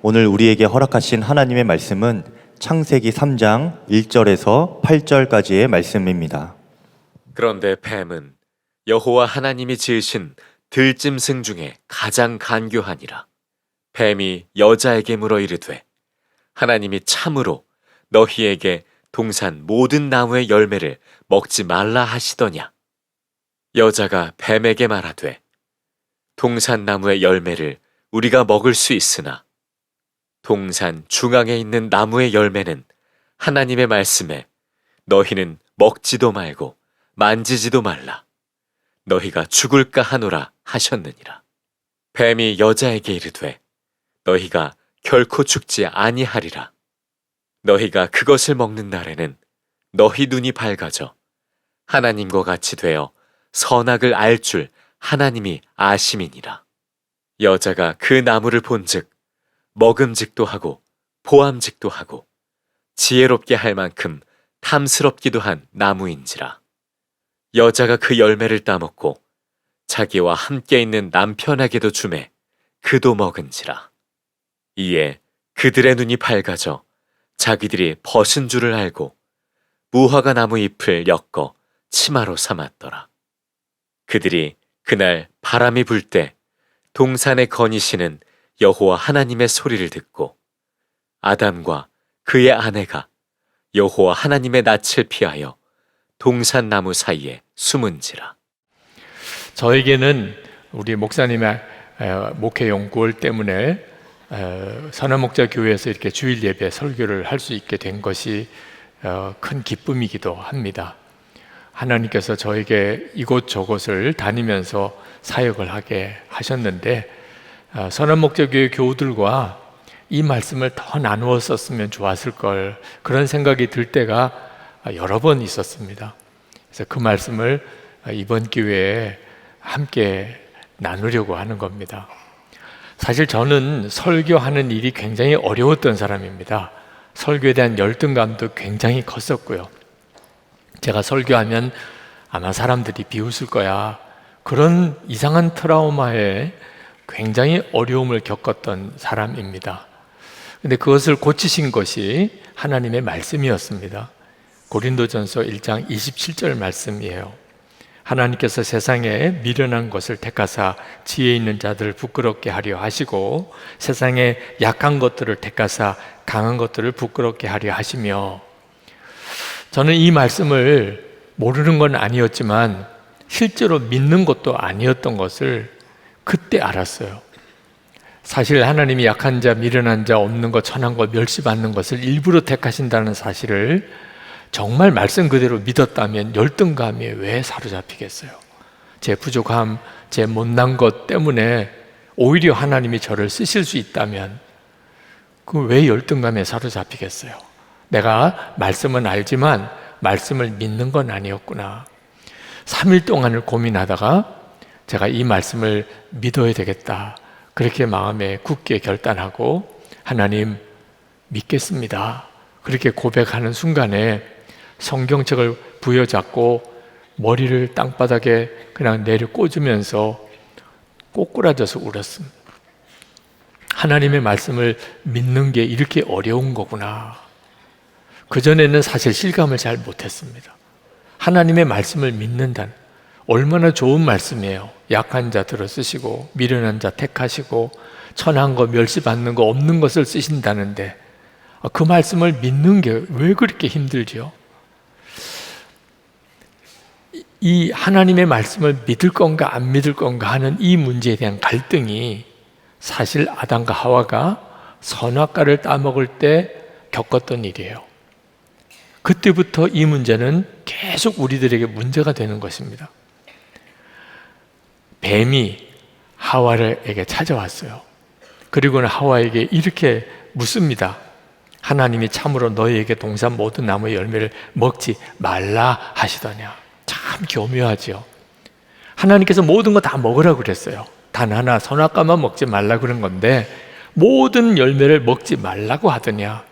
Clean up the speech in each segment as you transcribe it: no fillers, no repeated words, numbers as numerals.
오늘 우리에게 허락하신 하나님의 말씀은 창세기 3장 1절에서 8절까지의 말씀입니다. 그런데 뱀은 여호와 하나님이 지으신 들짐승 중에 가장 간교하니라. 뱀이 여자에게 물어 이르되 하나님이 참으로 너희에게 동산 모든 나무의 열매를 먹지 말라 하시더냐. 여자가 뱀에게 말하되 동산 나무의 열매를 우리가 먹을 수 있으나 동산 중앙에 있는 나무의 열매는 하나님의 말씀에 너희는 먹지도 말고 만지지도 말라. 너희가 죽을까 하노라 하셨느니라. 뱀이 여자에게 이르되 너희가 결코 죽지 아니하리라. 너희가 그것을 먹는 날에는 너희 눈이 밝아져 하나님과 같이 되어 선악을 알 줄 하나님이 아심이니라. 여자가 그 나무를 본즉 먹음직도 하고 보암직도 하고 지혜롭게 할 만큼 탐스럽기도 한 나무인지라. 여자가 그 열매를 따먹고 자기와 함께 있는 남편에게도 주매 그도 먹은지라. 이에 그들의 눈이 밝아져 자기들이 벗은 줄을 알고 무화과 나무 잎을 엮어 치마로 삼았더라. 그들이 그날 바람이 불 때 동산에 거니시는 여호와 하나님의 소리를 듣고 아담과 그의 아내가 여호와 하나님의 낯을 피하여 동산 나무 사이에 숨은지라. 저에게는 우리 목사님의 목회 연구월 때문에 선한목자교회에서 이렇게 주일 예배 설교를 할 수 있게 된 것이 큰 기쁨이기도 합니다. 하나님께서 저에게 이곳저곳을 다니면서 사역을 하게 하셨는데 선한목자교회 교우들과 이 말씀을 더 나누었었으면 좋았을 걸, 그런 생각이 들 때가 여러 번 있었습니다. 그래서 그 말씀을 이번 기회에 함께 나누려고 하는 겁니다. 사실 저는 설교하는 일이 굉장히 어려웠던 사람입니다. 설교에 대한 열등감도 굉장히 컸었고요. 제가 설교하면 아마 사람들이 비웃을 거야, 그런 이상한 트라우마에 굉장히 어려움을 겪었던 사람입니다. 근데 그것을 고치신 것이 하나님의 말씀이었습니다. 고린도전서 1장 27절 말씀이에요. 하나님께서 세상에 미련한 것을 택하사 지혜 있는 자들을 부끄럽게 하려 하시고 세상에 약한 것들을 택하사 강한 것들을 부끄럽게 하려 하시며, 저는 이 말씀을 모르는 건 아니었지만 실제로 믿는 것도 아니었던 것을 그때 알았어요. 사실 하나님이 약한 자, 미련한 자, 없는 것, 천한 것, 멸시받는 것을 일부러 택하신다는 사실을 정말 말씀 그대로 믿었다면 열등감에 왜 사로잡히겠어요? 제 부족함, 제 못난 것 때문에 오히려 하나님이 저를 쓰실 수 있다면 그 왜 열등감에 사로잡히겠어요? 내가 말씀은 알지만 말씀을 믿는 건 아니었구나. 3일 동안을 고민하다가 제가 이 말씀을 믿어야 되겠다, 그렇게 마음에 굳게 결단하고 하나님 믿겠습니다, 그렇게 고백하는 순간에 성경책을 부여잡고 머리를 땅바닥에 그냥 내려 꽂으면서 꼬꾸라져서 울었습니다. 하나님의 말씀을 믿는 게 이렇게 어려운 거구나. 그전에는 사실 실감을 잘 못했습니다. 하나님의 말씀을 믿는다는 얼마나 좋은 말씀이에요. 약한 자 들어 쓰시고 미련한 자 택하시고 천한 거, 멸시받는 거, 없는 것을 쓰신다는데 그 말씀을 믿는 게 왜 그렇게 힘들지요? 이 하나님의 말씀을 믿을 건가 안 믿을 건가 하는 이 문제에 대한 갈등이 사실 아담과 하와가 선악과를 따먹을 때 겪었던 일이에요. 그때부터 이 문제는 계속 우리들에게 문제가 되는 것입니다. 뱀이 하와에게 찾아왔어요. 그리고는 하와에게 이렇게 묻습니다. 하나님이 참으로 너희에게 동산 모든 나무의 열매를 먹지 말라 하시더냐. 참 교묘하죠. 하나님께서 모든 거 다 먹으라고 그랬어요. 단 하나 선악과만 먹지 말라고 그런 건데 모든 열매를 먹지 말라고 하더냐.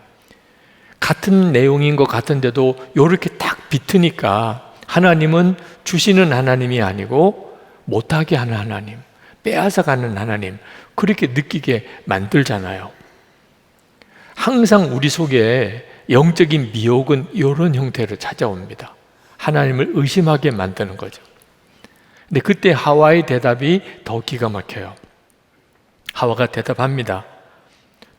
같은 내용인 것 같은데도 이렇게 딱 비트니까 하나님은 주시는 하나님이 아니고 못하게 하는 하나님, 빼앗아가는 하나님, 그렇게 느끼게 만들잖아요. 항상 우리 속에 영적인 미혹은 이런 형태로 찾아옵니다. 하나님을 의심하게 만드는 거죠. 근데 그때 하와의 대답이 더 기가 막혀요. 하와가 대답합니다.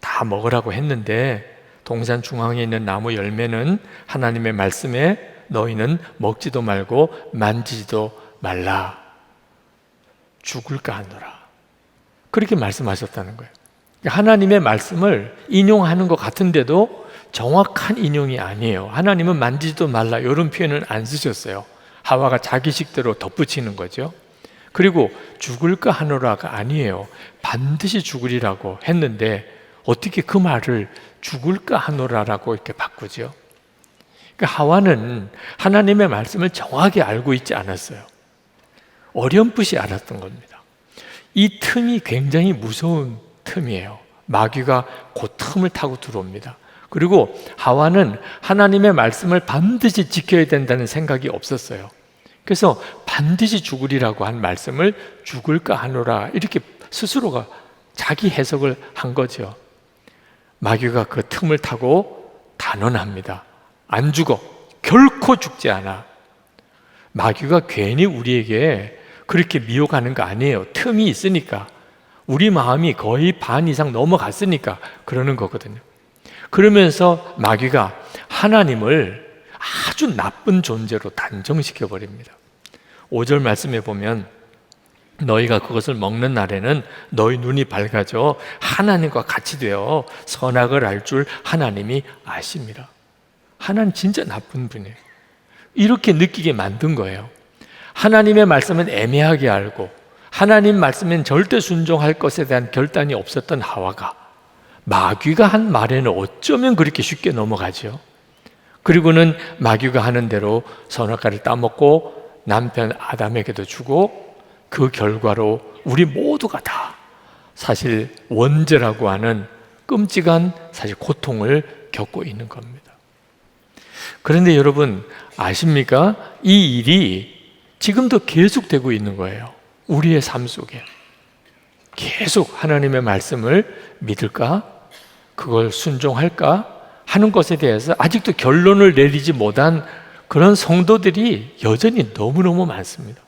다 먹으라고 했는데 동산 중앙에 있는 나무 열매는 하나님의 말씀에 너희는 먹지도 말고 만지지도 말라. 죽을까 하노라. 그렇게 말씀하셨다는 거예요. 하나님의 말씀을 인용하는 것 같은데도 정확한 인용이 아니에요. 하나님은 만지지도 말라 이런 표현은 안 쓰셨어요. 하와가 자기 식대로 덧붙이는 거죠. 그리고 죽을까 하노라가 아니에요. 반드시 죽으리라고 했는데 어떻게 그 말을 죽을까 하노라라고 이렇게 바꾸죠? 그러니까 하와는 하나님의 말씀을 정확히 알고 있지 않았어요. 어렴풋이 알았던 겁니다. 이 틈이 굉장히 무서운 틈이에요. 마귀가 그 틈을 타고 들어옵니다. 그리고 하와는 하나님의 말씀을 반드시 지켜야 된다는 생각이 없었어요. 그래서 반드시 죽으리라고 한 말씀을 죽을까 하노라 이렇게 스스로가 자기 해석을 한 거죠. 마귀가 그 틈을 타고 단언합니다. 안 죽어. 결코 죽지 않아. 마귀가 괜히 우리에게 그렇게 미혹하는 거 아니에요. 틈이 있으니까. 우리 마음이 거의 반 이상 넘어갔으니까 그러는 거거든요. 그러면서 마귀가 하나님을 아주 나쁜 존재로 단정시켜 버립니다. 5절 말씀에 보면 너희가 그것을 먹는 날에는 너희 눈이 밝아져 하나님과 같이 되어 선악을 알 줄 하나님이 아십니다. 하나님 진짜 나쁜 분이에요. 이렇게 느끼게 만든 거예요. 하나님의 말씀은 애매하게 알고 하나님 말씀엔 절대 순종할 것에 대한 결단이 없었던 하와가 마귀가 한 말에는 어쩌면 그렇게 쉽게 넘어가죠. 그리고는 마귀가 하는 대로 선악과를 따먹고 남편 아담에게도 주고 그 결과로 우리 모두가 다 사실 원죄라고 하는 끔찍한 사실 고통을 겪고 있는 겁니다. 그런데 여러분 아십니까? 이 일이 지금도 계속되고 있는 거예요. 우리의 삶 속에 계속 하나님의 말씀을 믿을까? 그걸 순종할까? 하는 것에 대해서 아직도 결론을 내리지 못한 그런 성도들이 여전히 너무너무 많습니다.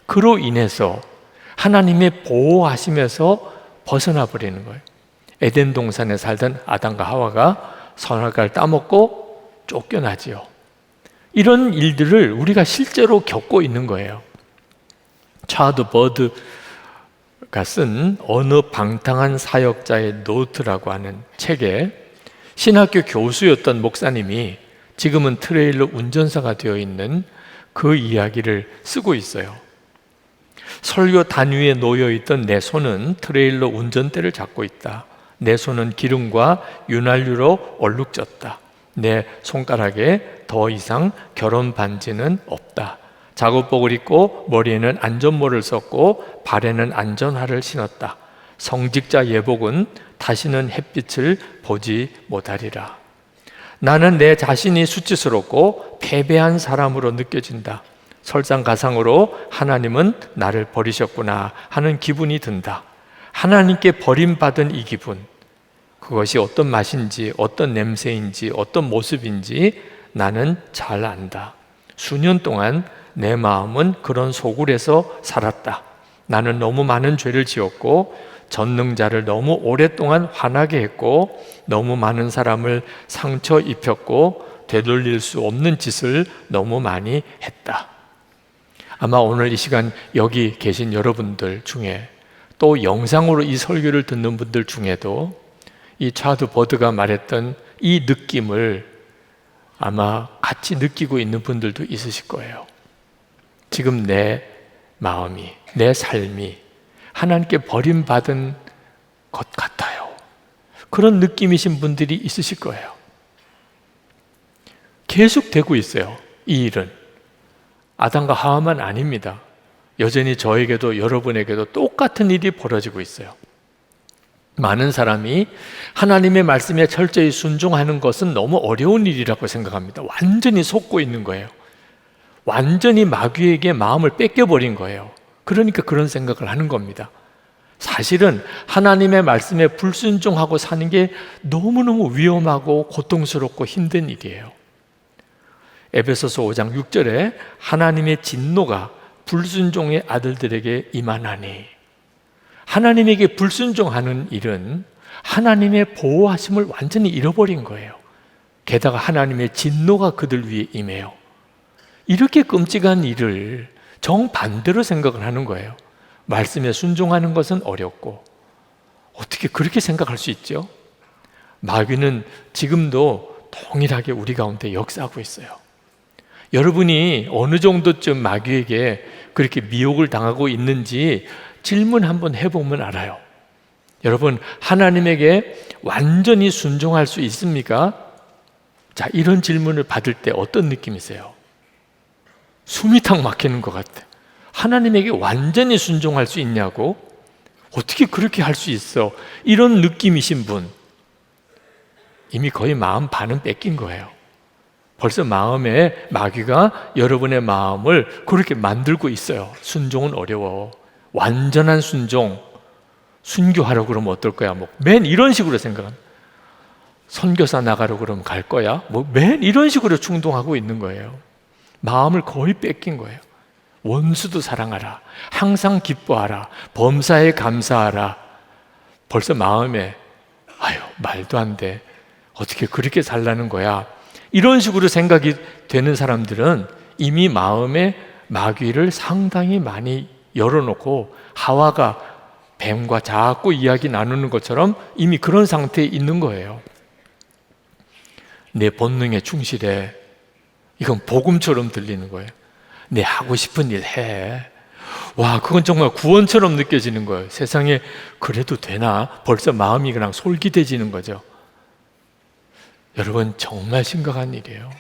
그로 인해서 하나님의 보호하심에서 벗어나 버리는 거예요. 에덴 동산에 살던 아담과 하와가 선악과를 따먹고 쫓겨나지요. 이런 일들을 우리가 실제로 겪고 있는 거예요. 차드 버드가 쓴 어느 방탕한 사역자의 노트라고 하는 책에 신학교 교수였던 목사님이 지금은 트레일러 운전사가 되어 있는 그 이야기를 쓰고 있어요. 설교 단위에 놓여있던 내 손은 트레일러 운전대를 잡고 있다. 내 손은 기름과 윤활유로 얼룩졌다. 내 손가락에 더 이상 결혼 반지는 없다. 작업복을 입고 머리에는 안전모를 썼고 발에는 안전화를 신었다. 성직자 예복은 다시는 햇빛을 보지 못하리라. 나는 내 자신이 수치스럽고 패배한 사람으로 느껴진다. 설상가상으로 하나님은 나를 버리셨구나 하는 기분이 든다. 하나님께 버림받은 이 기분, 그것이 어떤 맛인지 어떤 냄새인지 어떤 모습인지 나는 잘 안다. 수년 동안 내 마음은 그런 소굴에서 살았다. 나는 너무 많은 죄를 지었고 전능자를 너무 오랫동안 화나게 했고 너무 많은 사람을 상처 입혔고 되돌릴 수 없는 짓을 너무 많이 했다. 아마 오늘 이 시간 여기 계신 여러분들 중에 또 영상으로 이 설교를 듣는 분들 중에도 이 차드 버드가 말했던 이 느낌을 아마 같이 느끼고 있는 분들도 있으실 거예요. 지금 내 마음이, 내 삶이 하나님께 버림받은 것 같아요. 그런 느낌이신 분들이 있으실 거예요. 계속 되고 있어요. 이 일은 아담과 하와만 아닙니다. 여전히 저에게도 여러분에게도 똑같은 일이 벌어지고 있어요. 많은 사람이 하나님의 말씀에 철저히 순종하는 것은 너무 어려운 일이라고 생각합니다. 완전히 속고 있는 거예요. 완전히 마귀에게 마음을 뺏겨버린 거예요. 그러니까 그런 생각을 하는 겁니다. 사실은 하나님의 말씀에 불순종하고 사는 게 너무너무 위험하고 고통스럽고 힘든 일이에요. 에베소서 5장 6절에 하나님의 진노가 불순종의 아들들에게 임하나니, 하나님에게 불순종하는 일은 하나님의 보호하심을 완전히 잃어버린 거예요. 게다가 하나님의 진노가 그들 위에 임해요. 이렇게 끔찍한 일을 정반대로 생각을 하는 거예요. 말씀에 순종하는 것은 어렵고, 어떻게 그렇게 생각할 수 있죠? 마귀는 지금도 동일하게 우리 가운데 역사하고 있어요. 여러분이 어느 정도쯤 마귀에게 그렇게 미혹을 당하고 있는지 질문 한번 해보면 알아요. 여러분, 하나님에게 완전히 순종할 수 있습니까? 자, 이런 질문을 받을 때 어떤 느낌이세요? 숨이 탁 막히는 것 같아요. 하나님에게 완전히 순종할 수 있냐고? 어떻게 그렇게 할 수 있어? 이런 느낌이신 분, 이미 거의 마음 반은 뺏긴 거예요. 벌써 마음에 마귀가 여러분의 마음을 그렇게 만들고 있어요. 순종은 어려워. 완전한 순종, 순교하려고 그러면 어떨 거야? 맨 이런 식으로 생각합니다. 선교사 나가려고 그러면 갈 거야? 맨 이런 식으로 충동하고 있는 거예요. 마음을 거의 뺏긴 거예요. 원수도 사랑하라, 항상 기뻐하라, 범사에 감사하라. 벌써 마음에 아유, 말도 안 돼, 어떻게 그렇게 살라는 거야? 이런 식으로 생각이 되는 사람들은 이미 마음에 마귀를 상당히 많이 열어놓고, 하와가 뱀과 자꾸 이야기 나누는 것처럼 이미 그런 상태에 있는 거예요. 내 본능에 충실해. 이건 복음처럼 들리는 거예요. 내 하고 싶은 일 해. 와, 그건 정말 구원처럼 느껴지는 거예요. 세상에 그래도 되나? 벌써 마음이 그냥 솔깃해지는 거죠. 여러분, 정말 심각한 일이에요.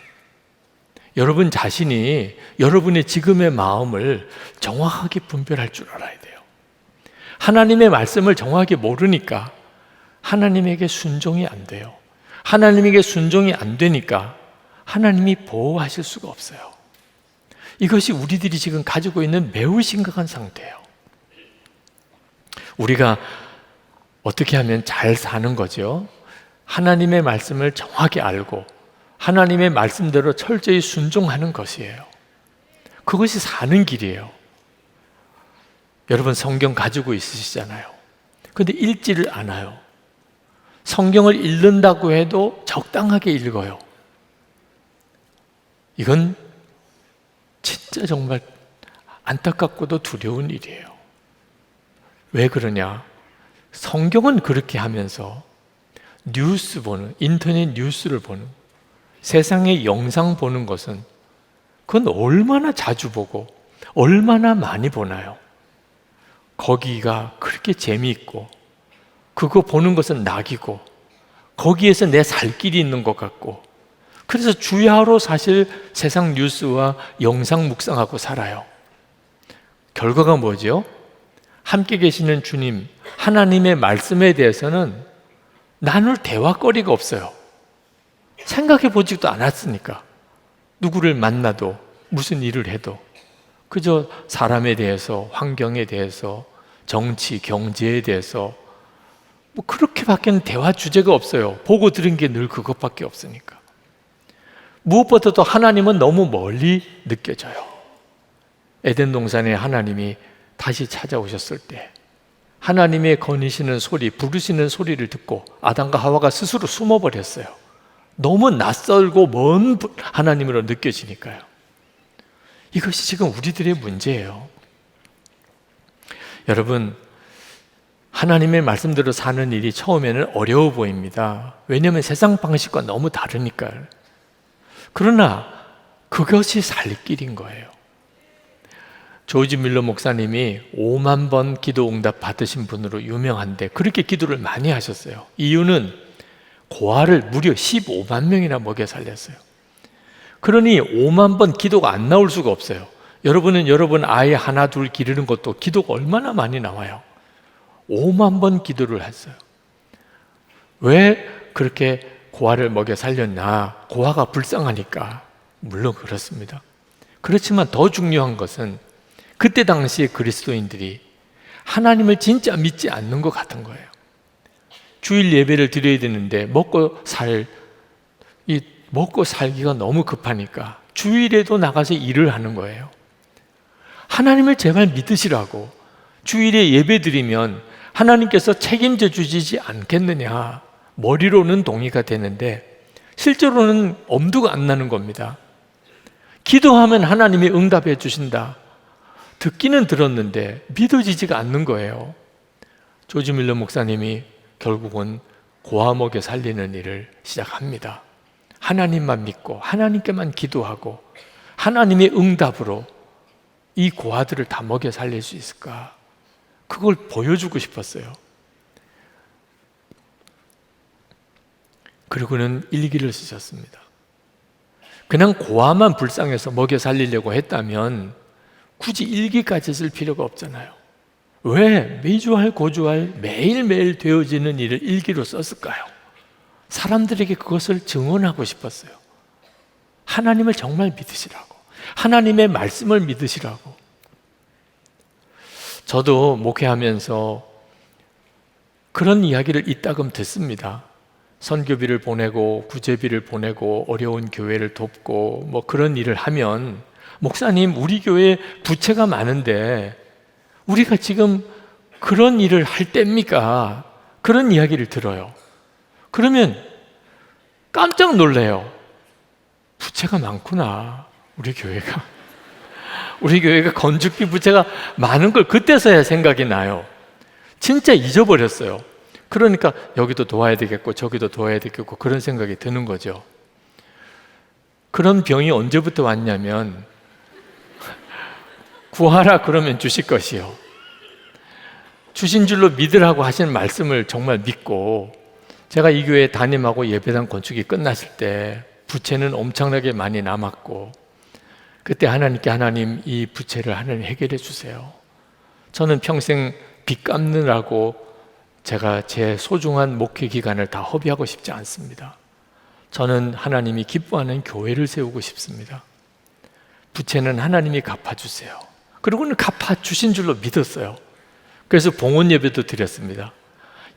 여러분 자신이 여러분의 지금의 마음을 정확하게 분별할 줄 알아야 돼요. 하나님의 말씀을 정확하게 모르니까 하나님에게 순종이 안 돼요. 하나님에게 순종이 안 되니까 하나님이 보호하실 수가 없어요. 이것이 우리들이 지금 가지고 있는 매우 심각한 상태예요. 우리가 어떻게 하면 잘 사는 거죠? 하나님의 말씀을 정확히 알고 하나님의 말씀대로 철저히 순종하는 것이에요. 그것이 사는 길이에요. 여러분, 성경 가지고 있으시잖아요. 그런데 읽지를 않아요. 성경을 읽는다고 해도 적당하게 읽어요. 이건 진짜 정말 안타깝고도 두려운 일이에요. 왜 그러냐? 성경은 그렇게 하면서 뉴스 보는, 인터넷 뉴스를 보는, 세상의 영상 보는 것은 그건 얼마나 자주 보고 얼마나 많이 보나요? 거기가 그렇게 재미있고 그거 보는 것은 낙이고 거기에서 내 살 길이 있는 것 같고, 그래서 주야로 사실 세상 뉴스와 영상 묵상하고 살아요. 결과가 뭐죠? 함께 계시는 주님, 하나님의 말씀에 대해서는 나눌 대화거리가 없어요. 생각해 보지도 않았으니까. 누구를 만나도 무슨 일을 해도 그저 사람에 대해서, 환경에 대해서, 정치, 경제에 대해서 그렇게밖에 대화 주제가 없어요. 보고 들은 게 늘 그것밖에 없으니까. 무엇보다도 하나님은 너무 멀리 느껴져요. 에덴 동산에 하나님이 다시 찾아오셨을 때 하나님의 거니시는 소리, 부르시는 소리를 듣고 아담과 하와가 스스로 숨어버렸어요. 너무 낯설고 먼 하나님으로 느껴지니까요. 이것이 지금 우리들의 문제예요. 여러분, 하나님의 말씀대로 사는 일이 처음에는 어려워 보입니다. 왜냐하면 세상 방식과 너무 다르니까요. 그러나 그것이 살 길인 거예요. 조지 밀러 목사님이 5만 번 기도 응답 받으신 분으로 유명한데 그렇게 기도를 많이 하셨어요. 이유는 고아를 무려 15만 명이나 먹여 살렸어요. 그러니 5만 번 기도가 안 나올 수가 없어요. 여러분은 여러분 아이 하나 둘 기르는 것도 기도가 얼마나 많이 나와요. 5만 번 기도를 했어요. 왜 그렇게 고아를 먹여 살렸나? 고아가 불쌍하니까. 물론 그렇습니다. 그렇지만 더 중요한 것은 그때 당시에 그리스도인들이 하나님을 진짜 믿지 않는 것 같은 거예요. 주일 예배를 드려야 되는데 먹고 살기가 너무 급하니까 주일에도 나가서 일을 하는 거예요. 하나님을 제발 믿으시라고. 주일에 예배 드리면 하나님께서 책임져 주시지 않겠느냐. 머리로는 동의가 되는데 실제로는 엄두가 안 나는 겁니다. 기도하면 하나님이 응답해 주신다. 듣기는 들었는데 믿어지지가 않는 거예요. 조지 밀러 목사님이 결국은 고아 먹여 살리는 일을 시작합니다. 하나님만 믿고 하나님께만 기도하고 하나님의 응답으로 이 고아들을 다 먹여 살릴 수 있을까? 그걸 보여주고 싶었어요. 그리고는 일기를 쓰셨습니다. 그냥 고아만 불쌍해서 먹여 살리려고 했다면 굳이 일기까지 쓸 필요가 없잖아요. 왜 매주할 고주할 매일매일 되어지는 일을 일기로 썼을까요? 사람들에게 그것을 증언하고 싶었어요. 하나님을 정말 믿으시라고. 하나님의 말씀을 믿으시라고. 저도 목회하면서 그런 이야기를 이따금 듣습니다. 선교비를 보내고 구제비를 보내고 어려운 교회를 돕고 뭐 그런 일을 하면 목사님, 우리 교회에 부채가 많은데 우리가 지금 그런 일을 할 때입니까? 그런 이야기를 들어요. 그러면 깜짝 놀래요. 부채가 많구나, 우리 교회가. 우리 교회가 건축비 부채가 많은 걸 그때서야 생각이 나요. 진짜 잊어버렸어요. 그러니까 여기도 도와야 되겠고 저기도 도와야 되겠고 그런 생각이 드는 거죠. 그런 병이 언제부터 왔냐면 구하라 그러면 주실 것이요. 주신 줄로 믿으라고 하신 말씀을 정말 믿고, 제가 이 교회 담임하고 예배당 건축이 끝났을 때 부채는 엄청나게 많이 남았고, 그때 하나님께 하나님 이 부채를 하나님 해결해 주세요. 저는 평생 빚 갚느라고 제가 제 소중한 목회 기간을 다 허비하고 싶지 않습니다. 저는 하나님이 기뻐하는 교회를 세우고 싶습니다. 부채는 하나님이 갚아주세요. 그리고는 갚아주신 줄로 믿었어요. 그래서 봉헌 예배도 드렸습니다.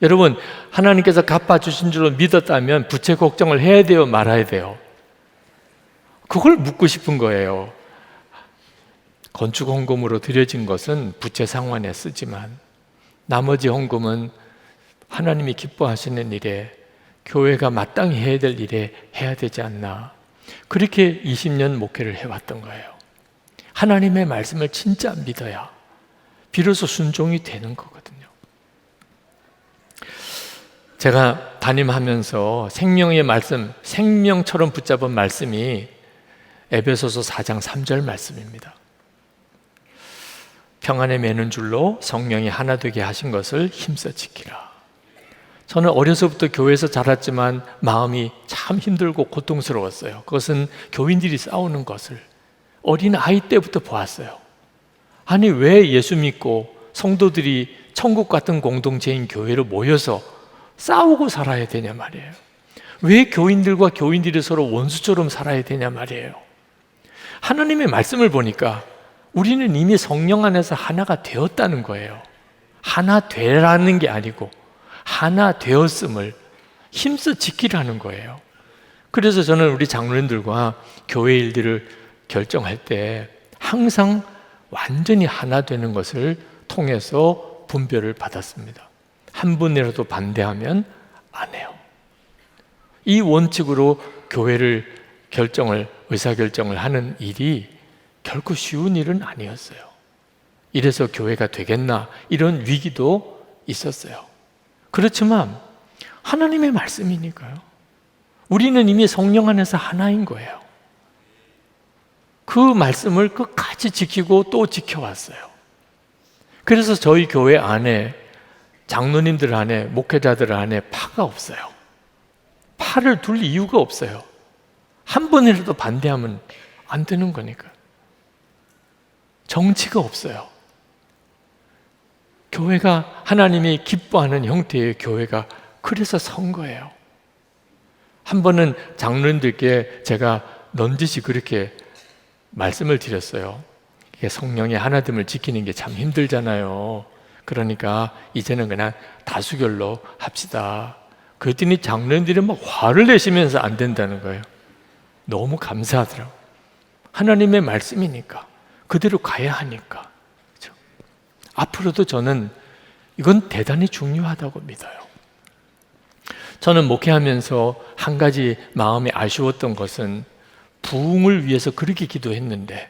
여러분, 하나님께서 갚아주신 줄로 믿었다면 부채 걱정을 해야 돼요, 말아야 돼요? 그걸 묻고 싶은 거예요. 건축 헌금으로 드려진 것은 부채 상환에 쓰지만 나머지 헌금은 하나님이 기뻐하시는 일에, 교회가 마땅히 해야 될 일에 해야 되지 않나. 그렇게 20년 목회를 해왔던 거예요. 하나님의 말씀을 진짜 믿어야 비로소 순종이 되는 거거든요. 제가 담임하면서 생명의 말씀, 생명처럼 붙잡은 말씀이 에베소서 4장 3절 말씀입니다. 평안에 매는 줄로 성령이 하나 되게 하신 것을 힘써 지키라. 저는 어려서부터 교회에서 자랐지만 마음이 참 힘들고 고통스러웠어요. 그것은 교인들이 싸우는 것을 어린 아이 때부터 보았어요. 아니, 왜 예수 믿고 성도들이 천국 같은 공동체인 교회로 모여서 싸우고 살아야 되냐 말이에요. 왜 교인들과 교인들이 서로 원수처럼 살아야 되냐 말이에요. 하나님의 말씀을 보니까 우리는 이미 성령 안에서 하나가 되었다는 거예요. 하나 되라는 게 아니고 하나 되었음을 힘써 지키라는 거예요. 그래서 저는 우리 장로님들과 교회 일들을 결정할 때 항상 완전히 하나 되는 것을 통해서 분별을 받았습니다. 한 분이라도 반대하면 안 해요. 이 원칙으로 교회를 의사결정을 하는 일이 결코 쉬운 일은 아니었어요. 이래서 교회가 되겠나, 이런 위기도 있었어요. 그렇지만 하나님의 말씀이니까요. 우리는 이미 성령 안에서 하나인 거예요. 그 말씀을 끝까지 지키고 또 지켜왔어요. 그래서 저희 교회 안에, 장로님들 안에, 목회자들 안에 파가 없어요. 파를 둘 이유가 없어요. 한 번이라도 반대하면 안 되는 거니까. 정치가 없어요. 교회가 하나님이 기뻐하는 형태의 교회가 그래서 선 거예요. 한 번은 장로님들께 제가 넌지시 그렇게 말씀을 드렸어요. 이게 성령의 하나됨을 지키는 게 참 힘들잖아요. 그러니까 이제는 그냥 다수결로 합시다. 그랬더니 장로님들이 막 화를 내시면서 안 된다는 거예요. 너무 감사하더라고요. 하나님의 말씀이니까, 그대로 가야 하니까. 그렇죠? 앞으로도 저는 이건 대단히 중요하다고 믿어요. 저는 목회하면서 한 가지 마음이 아쉬웠던 것은 부흥을 위해서 그렇게 기도했는데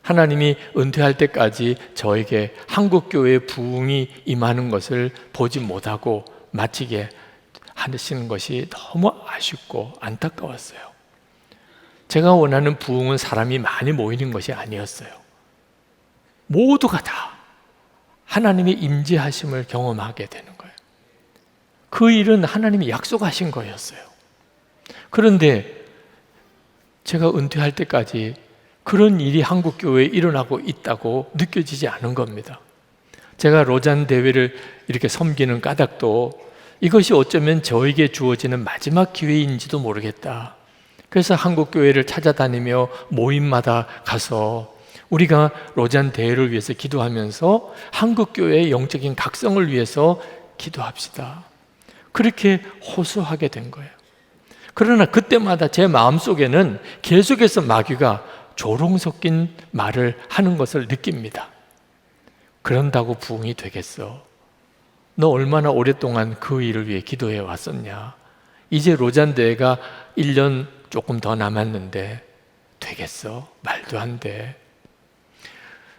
하나님이 은퇴할 때까지 저에게 한국교회의 부흥이 임하는 것을 보지 못하고 마치게 하시는 것이 너무 아쉽고 안타까웠어요. 제가 원하는 부흥은 사람이 많이 모이는 것이 아니었어요. 모두가 다 하나님의 임재하심을 경험하게 되는 거예요. 그 일은 하나님이 약속하신 거였어요. 그런데 제가 은퇴할 때까지 그런 일이 한국교회에 일어나고 있다고 느껴지지 않은 겁니다. 제가 로잔 대회를 이렇게 섬기는 까닭도 이것이 어쩌면 저에게 주어지는 마지막 기회인지도 모르겠다. 그래서 한국교회를 찾아다니며 모임마다 가서 우리가 로잔 대회를 위해서 기도하면서 한국교회의 영적인 각성을 위해서 기도합시다. 그렇게 호소하게 된 거예요. 그러나 그때마다 제 마음속에는 계속해서 마귀가 조롱 섞인 말을 하는 것을 느낍니다. 그런다고 부흥이 되겠어? 너 얼마나 오랫동안 그 일을 위해 기도해 왔었냐? 이제 로잔 대회가 1년 조금 더 남았는데 되겠어? 말도 안 돼.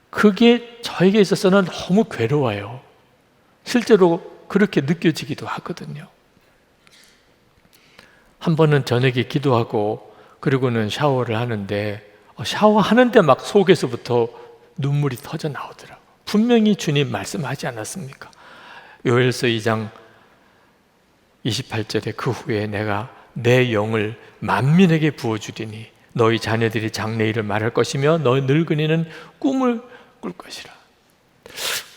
그게 저에게 있어서는 너무 괴로워요. 실제로 그렇게 느껴지기도 하거든요. 한 번은 저녁에 기도하고 그리고는 샤워를 하는데 샤워하는데 막 속에서부터 눈물이 터져 나오더라고요. 분명히 주님 말씀하지 않았습니까? 요엘서 2장 28절에 그 후에 내가 내 영을 만민에게 부어주리니 너희 자녀들이 장래일을 말할 것이며 너희 늙은이는 꿈을 꿀 것이라.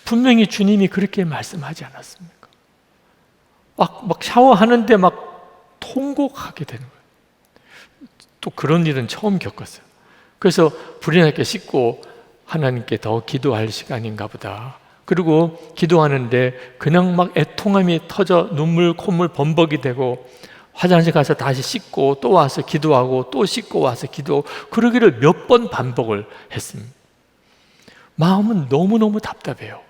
분명히 주님이 그렇게 말씀하지 않았습니까? 막 샤워하는데 막 통곡하게 되는 거예요. 또 그런 일은 처음 겪었어요. 그래서 불이 나게 씻고 하나님께 더 기도할 시간인가 보다. 그리고 기도하는데 그냥 막 애통함이 터져 눈물 콧물 범벅이 되고 화장실 가서 다시 씻고 또 와서 기도하고 또 씻고 와서 기도하고 그러기를 몇 번 반복을 했습니다. 마음은 너무너무 답답해요.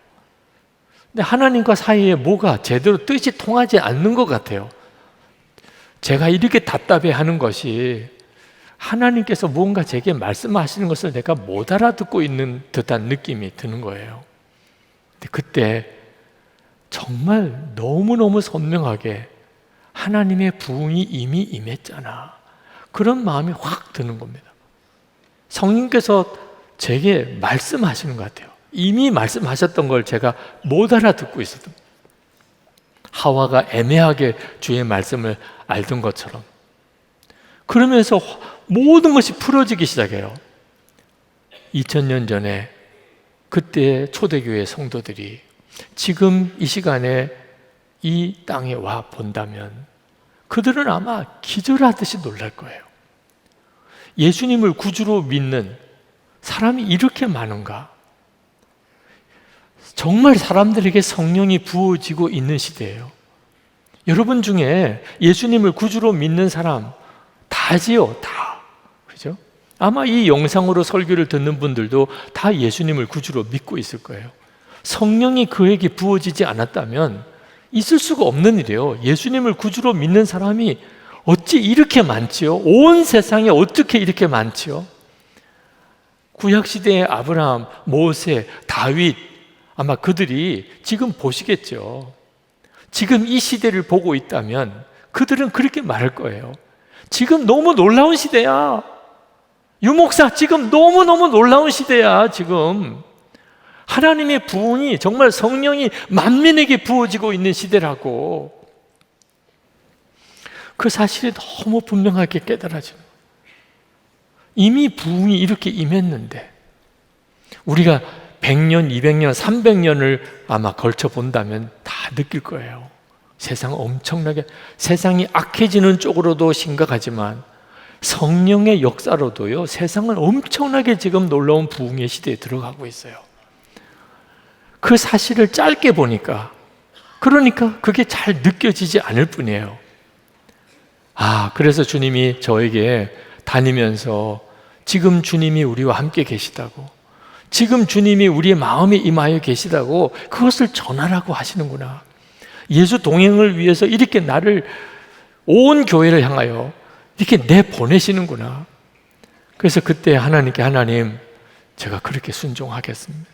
근데 하나님과 사이에 뭐가 제대로 뜻이 통하지 않는 것 같아요. 제가 이렇게 답답해하는 것이 하나님께서 뭔가 제게 말씀하시는 것을 내가 못 알아듣고 있는 듯한 느낌이 드는 거예요. 근데 그때 정말 너무너무 선명하게 하나님의 부흥이 이미 임했잖아. 그런 마음이 확 드는 겁니다. 성령께서 제게 말씀하시는 것 같아요. 이미 말씀하셨던 걸 제가 못 알아듣고 있었던, 하와가 애매하게 주의 말씀을 알던 것처럼. 그러면서 모든 것이 풀어지기 시작해요. 2000년 전에 그때 초대교회 성도들이 지금 이 시간에 이 땅에 와 본다면 그들은 아마 기절하듯이 놀랄 거예요. 예수님을 구주로 믿는 사람이 이렇게 많은가? 정말 사람들에게 성령이 부어지고 있는 시대예요. 여러분 중에 예수님을 구주로 믿는 사람 다지요, 다. 그죠? 아마 이 영상으로 설교를 듣는 분들도 다 예수님을 구주로 믿고 있을 거예요. 성령이 그에게 부어지지 않았다면 있을 수가 없는 일이에요. 예수님을 구주로 믿는 사람이 어찌 이렇게 많지요? 온 세상에 어떻게 이렇게 많지요? 구약시대의 아브라함, 모세, 다윗, 아마 그들이 지금 보시겠죠. 지금 이 시대를 보고 있다면 그들은 그렇게 말할 거예요. 지금 너무 놀라운 시대야. 유목사, 지금 너무너무 놀라운 시대야. 지금 하나님의 부흥이 정말 성령이 만민에게 부어지고 있는 시대라고. 그 사실이 너무 분명하게 깨달아지는 거예요. 이미 부흥이 이렇게 임했는데 우리가 100년, 200년, 300년을 아마 걸쳐 본다면 다 느낄 거예요. 세상 엄청나게, 세상이 악해지는 쪽으로도 심각하지만 성령의 역사로도요, 세상은 엄청나게 지금 놀라운 부흥의 시대에 들어가고 있어요. 그 사실을 짧게 보니까, 그러니까 그게 잘 느껴지지 않을 뿐이에요. 그래서 주님이 저에게 다니면서 지금 주님이 우리와 함께 계시다고, 지금 주님이 우리의 마음에 임하여 계시다고 그것을 전하라고 하시는구나. 예수 동행을 위해서 이렇게 나를, 온 교회를 향하여 이렇게 내보내시는구나. 그래서 그때 하나님께, 하나님, 제가 그렇게 순종하겠습니다.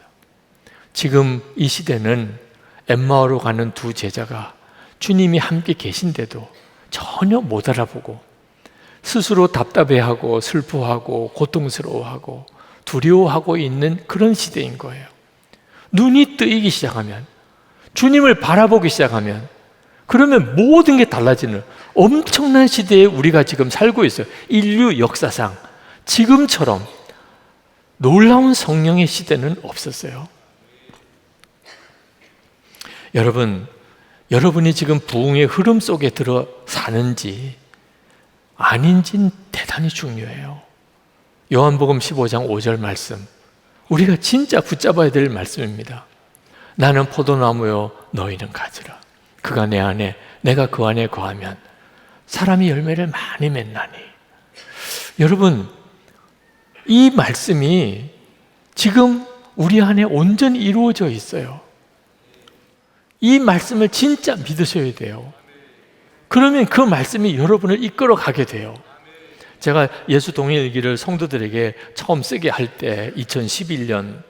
지금 이 시대는 엠마오로 가는 두 제자가 주님이 함께 계신데도 전혀 못 알아보고 스스로 답답해하고 슬퍼하고 고통스러워하고 두려워하고 있는 그런 시대인 거예요. 눈이 뜨이기 시작하면, 주님을 바라보기 시작하면, 그러면 모든 게 달라지는 엄청난 시대에 우리가 지금 살고 있어요. 인류 역사상 지금처럼 놀라운 성령의 시대는 없었어요. 여러분이 지금 부흥의 흐름 속에 들어 사는지 아닌지는 대단히 중요해요. 요한복음 15장 5절 말씀, 우리가 진짜 붙잡아야 될 말씀입니다. 나는 포도나무요 너희는 가지라. 그가 내 안에, 내가 그 안에 거하면 사람이 열매를 많이 맺나니. 여러분, 이 말씀이 지금 우리 안에 온전히 이루어져 있어요. 이 말씀을 진짜 믿으셔야 돼요. 그러면 그 말씀이 여러분을 이끌어 가게 돼요. 제가 예수 동행일기를 성도들에게 처음 쓰게 할 때 2011년,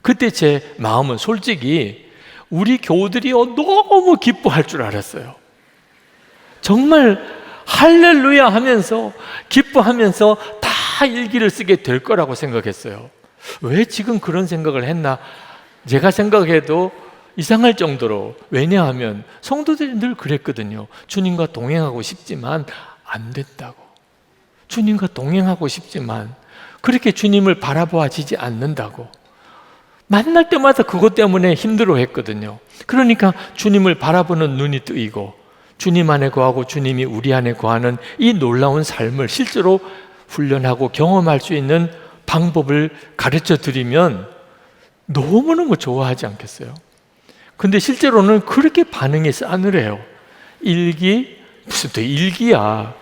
그때 제 마음은 솔직히 우리 교우들이 너무 기뻐할 줄 알았어요. 정말 할렐루야 하면서 기뻐하면서 다 일기를 쓰게 될 거라고 생각했어요. 왜 지금 그런 생각을 했나? 제가 생각해도 이상할 정도로, 왜냐하면 성도들이 늘 그랬거든요. 주님과 동행하고 싶지만 안 됐다고. 주님과 동행하고 싶지만 그렇게 주님을 바라보아지지 않는다고. 만날 때마다 그것 때문에 힘들어했거든요. 그러니까 주님을 바라보는 눈이 뜨이고 주님 안에 거하고 주님이 우리 안에 거하는 이 놀라운 삶을 실제로 훈련하고 경험할 수 있는 방법을 가르쳐 드리면 너무너무 좋아하지 않겠어요? 근데 실제로는 그렇게 반응이 싸늘해요. 일기? 무슨 또 일기야.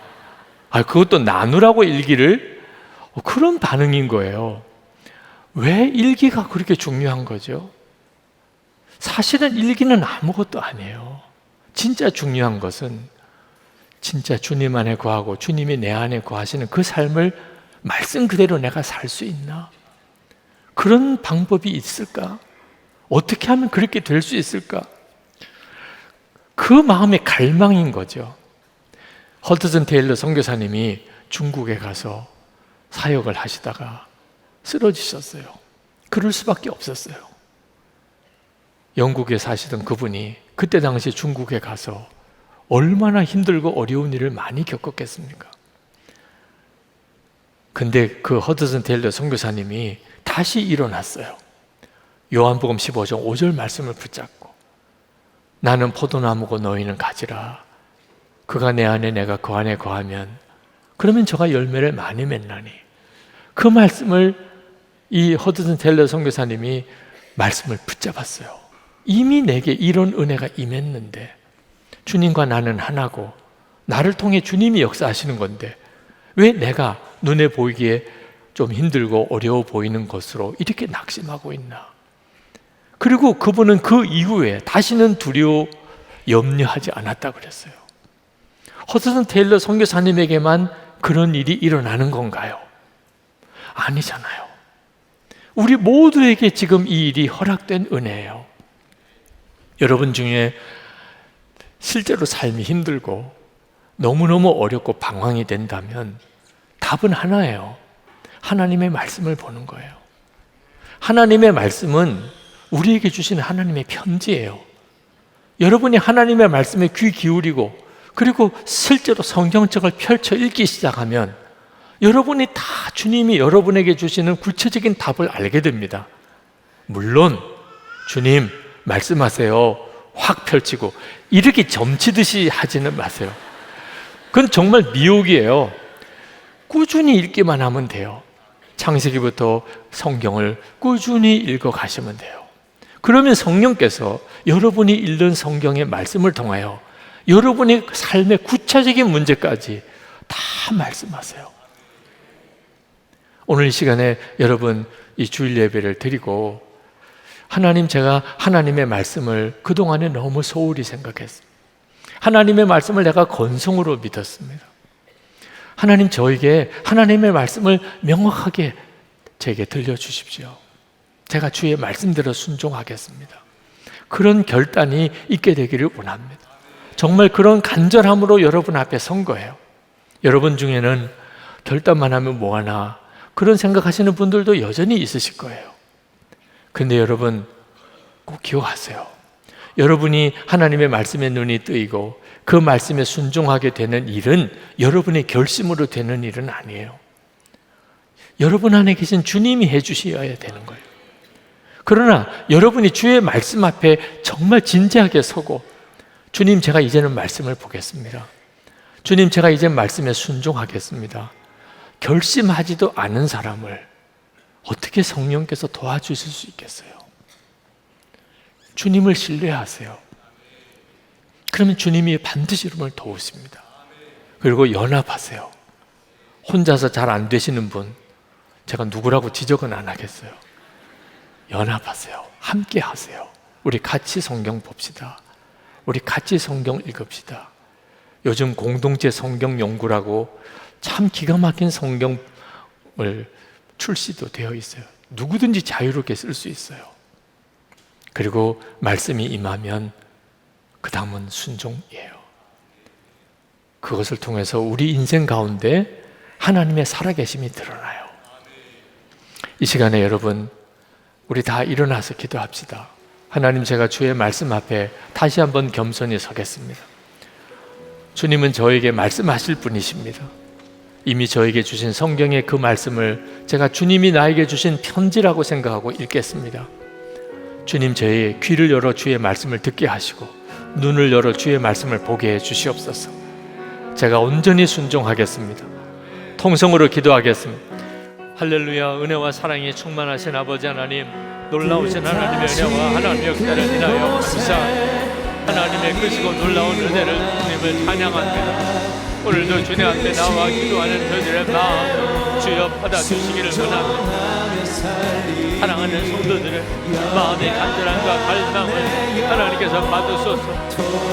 그것도 나누라고 일기를? 그런 반응인 거예요. 왜 일기가 그렇게 중요한 거죠? 사실은 일기는 아무것도 아니에요. 진짜 중요한 것은 진짜 주님 안에 거하고 주님이 내 안에 거하시는 그 삶을 말씀 그대로 내가 살 수 있나? 그런 방법이 있을까? 어떻게 하면 그렇게 될 수 있을까? 그 마음의 갈망인 거죠. 허드슨 테일러 선교사님이 중국에 가서 사역을 하시다가 쓰러지셨어요. 그럴 수밖에 없었어요. 영국에 사시던 그분이 그때 당시 중국에 가서 얼마나 힘들고 어려운 일을 많이 겪었겠습니까? 근데 그 허드슨 테일러 선교사님이 다시 일어났어요. 요한복음 15장 5절 말씀을 붙잡고 나는 포도나무고 너희는 가지라. 그가 내 안에 내가 그 안에 거하면 그러면 저가 열매를 많이 맺나니. 그 말씀을 이 허드슨 테일러 선교사님이 말씀을 붙잡았어요. 이미 내게 이런 은혜가 임했는데 주님과 나는 하나고 나를 통해 주님이 역사하시는 건데 왜 내가 눈에 보이기에 좀 힘들고 어려워 보이는 것으로 이렇게 낙심하고 있나. 그리고 그분은 그 이후에 다시는 두려워 염려하지 않았다고 그랬어요. 허드슨 테일러 선교사님에게만 그런 일이 일어나는 건가요? 아니잖아요. 우리 모두에게 지금 이 일이 허락된 은혜예요. 여러분 중에 실제로 삶이 힘들고 너무너무 어렵고 방황이 된다면 답은 하나예요. 하나님의 말씀을 보는 거예요. 하나님의 말씀은 우리에게 주시는 하나님의 편지예요. 여러분이 하나님의 말씀에 귀 기울이고 그리고 실제로 성경책을 펼쳐 읽기 시작하면 여러분이 다 주님이 여러분에게 주시는 구체적인 답을 알게 됩니다. 물론 주님 말씀하세요 확 펼치고 이렇게 점치듯이 하지는 마세요. 그건 정말 미혹이에요. 꾸준히 읽기만 하면 돼요. 창세기부터 성경을 꾸준히 읽어 가시면 돼요. 그러면 성령께서 여러분이 읽는 성경의 말씀을 통하여 여러분의 삶의 구체적인 문제까지 다 말씀하세요. 오늘 이 시간에 여러분 이 주일 예배를 드리고 하나님, 제가 하나님의 말씀을 그동안에 너무 소홀히 생각했습니다. 하나님의 말씀을 내가 건성으로 믿었습니다. 하나님, 저에게 하나님의 말씀을 명확하게 제게 들려주십시오. 제가 주의 말씀대로 순종하겠습니다. 그런 결단이 있게 되기를 원합니다. 정말 그런 간절함으로 여러분 앞에 선 거예요. 여러분 중에는 결단만 하면 뭐하나 그런 생각하시는 분들도 여전히 있으실 거예요. 그런데 여러분 꼭 기억하세요. 여러분이 하나님의 말씀에 눈이 뜨이고 그 말씀에 순종하게 되는 일은 여러분의 결심으로 되는 일은 아니에요. 여러분 안에 계신 주님이 해주셔야 되는 거예요. 그러나 여러분이 주의 말씀 앞에 정말 진지하게 서고, 주님, 제가 이제는 말씀을 보겠습니다. 주님, 제가 이제 말씀에 순종하겠습니다. 결심하지도 않은 사람을 어떻게 성령께서 도와주실 수 있겠어요? 주님을 신뢰하세요. 그러면 주님이 반드시 여러분을 도우십니다. 그리고 연합하세요. 혼자서 잘 안 되시는 분, 제가 누구라고 지적은 안 하겠어요. 연합하세요. 함께 하세요. 우리 같이 성경 봅시다. 우리 같이 성경 읽읍시다. 요즘 공동체 성경 연구라고 참 기가 막힌 성경을 출시도 되어 있어요. 누구든지 자유롭게 쓸 수 있어요. 그리고 말씀이 임하면 그 다음은 순종이에요. 그것을 통해서 우리 인생 가운데 하나님의 살아계심이 드러나요. 이 시간에 여러분, 우리 다 일어나서 기도합시다. 하나님, 제가 주의 말씀 앞에 다시 한번 겸손히 서겠습니다. 주님은 저에게 말씀하실 분이십니다. 이미 저에게 주신 성경의 그 말씀을 제가 주님이 나에게 주신 편지라고 생각하고 읽겠습니다. 주님, 저의 귀를 열어 주의 말씀을 듣게 하시고 눈을 열어 주의 말씀을 보게 해 주시옵소서. 제가 온전히 순종하겠습니다. 통성으로 기도하겠습니다. 할렐루야. 은혜와 사랑이 충만하신 아버지 하나님, 놀라우신 하나님의 은혜와 하나님의 역사를 인하여 감사합니다. 하나님의 크시고 놀라운 은혜를 주님을 찬양합니다. 오늘도 주님 앞에 나와 기도하는 저희들의 마음 주여 받아주시기를 원합니다. 사랑하는 성도들의 마음의 간절함과 갈망을 하나님께서 받으소서.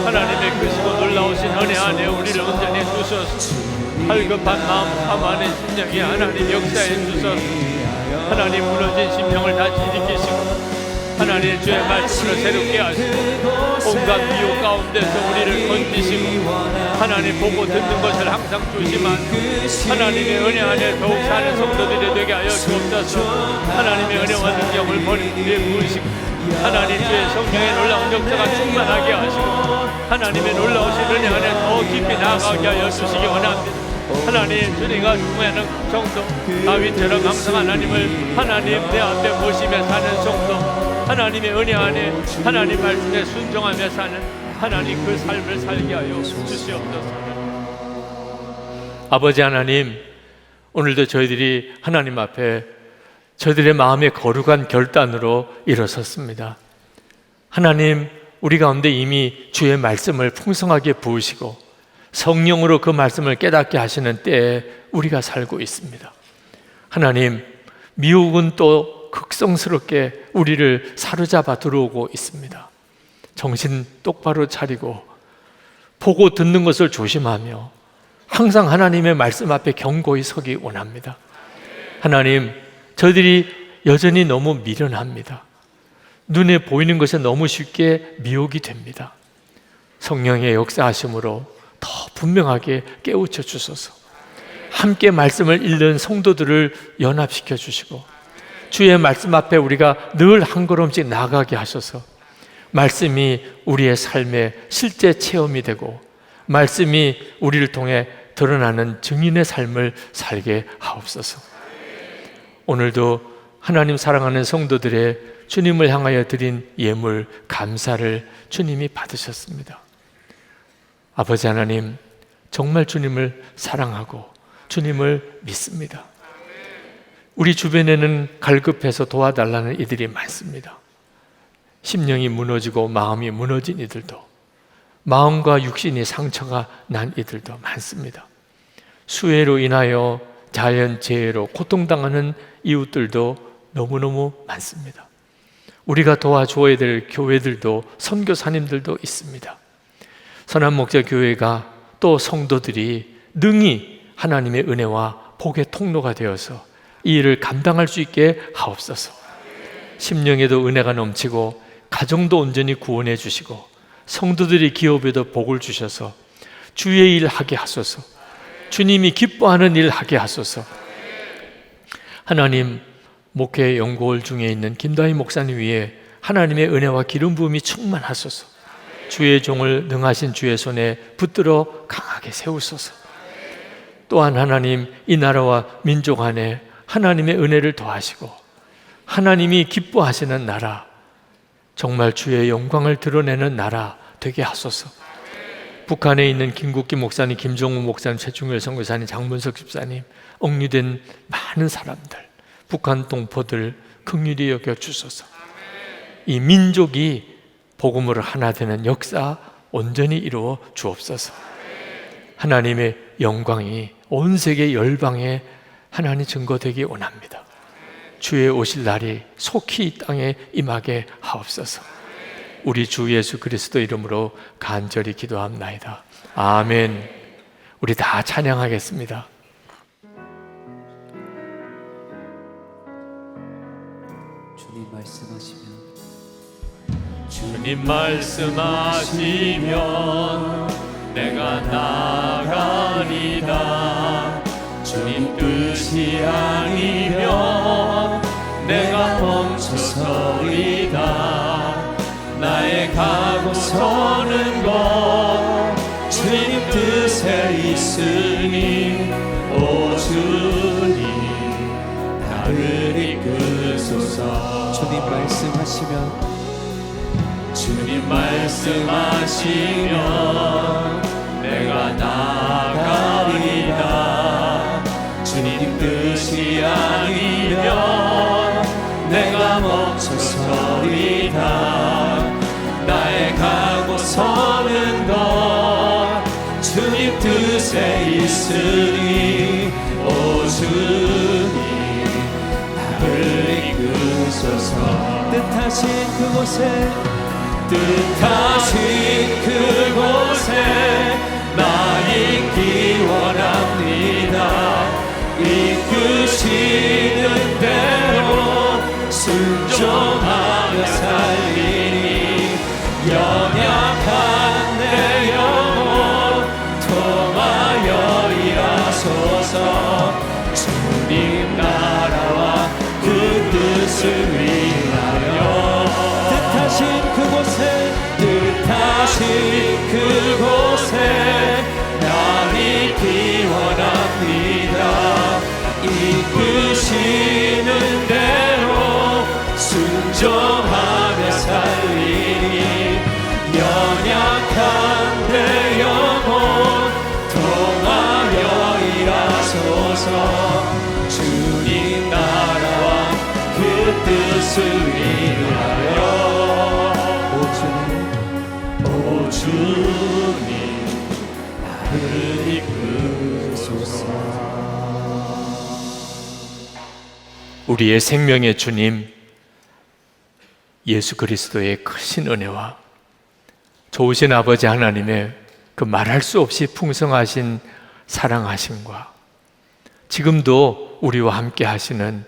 하나님의 크시고 놀라우신 은혜 안에 우리를 온전히 두소서. 갈급한 마음 사모하는 심령이 하나님 역사해 주소서. 하나님, 무너진 심령을 다시 일으키시고 하나님 주의 말씀을 새롭게 하시고 온갖 미혹 가운데서 우리를 건지시고 하나님 보고 듣는 것을 항상 조심한 하나님의 은혜 안에 더욱 사는 성도들이 되게 하여 주옵소서. 하나님의 은혜와 능력을 머리 위에 부으시고 하나님 주의 성령의 놀라운 역사가 충만하게 하시고 하나님의 놀라우신 은혜 안에 더 깊이 나아가게 하여 주시기 원합니다. 하나님, 주님과 중요한 성도 다윗처럼 항상 하나님을 하나님 내 앞에 모시며 사는 성도, 하나님의 은혜 안에 하나님 말씀에 순종하며 사는 하나님 그 삶을 살게 하여 주시옵소서. 아버지 하나님, 오늘도 저희들이 하나님 앞에 저희들의 마음의 거룩한 결단으로 일어섰습니다. 하나님, 우리 가운데 이미 주의 말씀을 풍성하게 부으시고 성령으로 그 말씀을 깨닫게 하시는 때에 우리가 살고 있습니다. 하나님, 미혹은 또 극성스럽게 우리를 사로잡아 들어오고 있습니다. 정신 똑바로 차리고 보고 듣는 것을 조심하며 항상 하나님의 말씀 앞에 견고히 서기 원합니다. 하나님, 저희들이 여전히 너무 미련합니다. 눈에 보이는 것에 너무 쉽게 미혹이 됩니다. 성령의 역사하심으로 더 분명하게 깨우쳐 주소서. 함께 말씀을 읽는 성도들을 연합시켜 주시고 주의 말씀 앞에 우리가 늘 한 걸음씩 나아가게 하셔서 말씀이 우리의 삶의 실제 체험이 되고 말씀이 우리를 통해 드러나는 증인의 삶을 살게 하옵소서. 오늘도 하나님 사랑하는 성도들의 주님을 향하여 드린 예물 감사를 주님이 받으셨습니다. 아버지 하나님, 정말 주님을 사랑하고 주님을 믿습니다. 우리 주변에는 갈급해서 도와달라는 이들이 많습니다. 심령이 무너지고 마음이 무너진 이들도, 마음과 육신이 상처가 난 이들도 많습니다. 수해로 인하여 자연재해로 고통당하는 이웃들도 너무너무 많습니다. 우리가 도와줘야 될 교회들도, 선교사님들도 있습니다. 선한목자교회가 또 성도들이 능히 하나님의 은혜와 복의 통로가 되어서 이 일을 감당할 수 있게 하옵소서. 심령에도 은혜가 넘치고 가정도 온전히 구원해 주시고 성도들이 기업에도 복을 주셔서 주의 일 하게 하소서. 주님이 기뻐하는 일 하게 하소서. 하나님, 목회 연구월 중에 있는 김다희 목사님 위에 하나님의 은혜와 기름 부음이 충만하소서. 주의 종을 능하신 주의 손에 붙들어 강하게 세우소서. 또한 하나님, 이 나라와 민족 안에 하나님의 은혜를 더하시고 하나님이 기뻐하시는 나라, 정말 주의 영광을 드러내는 나라 되게 하소서. 북한에 있는 김국기 목사님, 김종우 목사님, 최충열 선교사님, 장문석 집사님, 억류된 많은 사람들, 북한 동포들 긍휼히 여겨 주소서. 이 민족이 복음으로 하나 되는 역사 온전히 이루어 주옵소서. 하나님의 영광이 온 세계 열방에 하나님 증거되기 원합니다. 주의 오실 날이 속히 이 땅에 임하게 하옵소서. 우리 주 예수 그리스도 이름으로 간절히 기도합나이다. 아멘. 우리 다 찬양하겠습니다. 주님 말씀하시면 주님 말씀하시면 내가 나가리다. 주님 뜻이 아니면 내가 멈춰서리다. 나의 가고 서는 것 주님 뜻에 있으니 오 주님 나를 이끄소서. 주님 말씀하시면 주님 말씀하시면 내가 나가리다. 주님 뜻이 아니면 내가 멈춰서리다. 나의 가고 서는 것 주님 뜻에 있으니 오 주님 나를 이끄소서. 뜻하신 그곳에 뜻하신 그곳에 나 있기 원합니다. 이끄시는 대로 순종하며 살리니 연약한 내 영혼 통하여 일하소서. 주님 나라와 그 뜻을 위하여 뜻하신 그곳에 나 있기 원합니다. 이끄시는 대로 순종하며 살리니 연약한 내 영혼 통하여 일하소서. 주님 나라와 그 뜻을 위하여 오 주님 나를 이끄소서. 우리의 생명의 주님 예수 그리스도의 크신 은혜와 좋으신 아버지 하나님의 그 말할 수 없이 풍성하신 사랑하심과 지금도 우리와 함께 하시는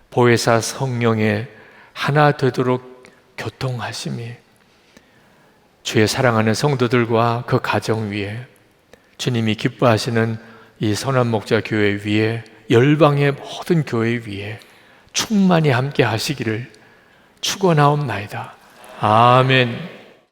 보혜사 성령의 하나 되도록 교통하심이 주의 사랑하는 성도들과 그 가정 위에 주님이 기뻐하시는 이 선한목자교회 위에 열방의 모든 교회 위에 충만히 함께 하시기를 축원하옵나이다. 아멘.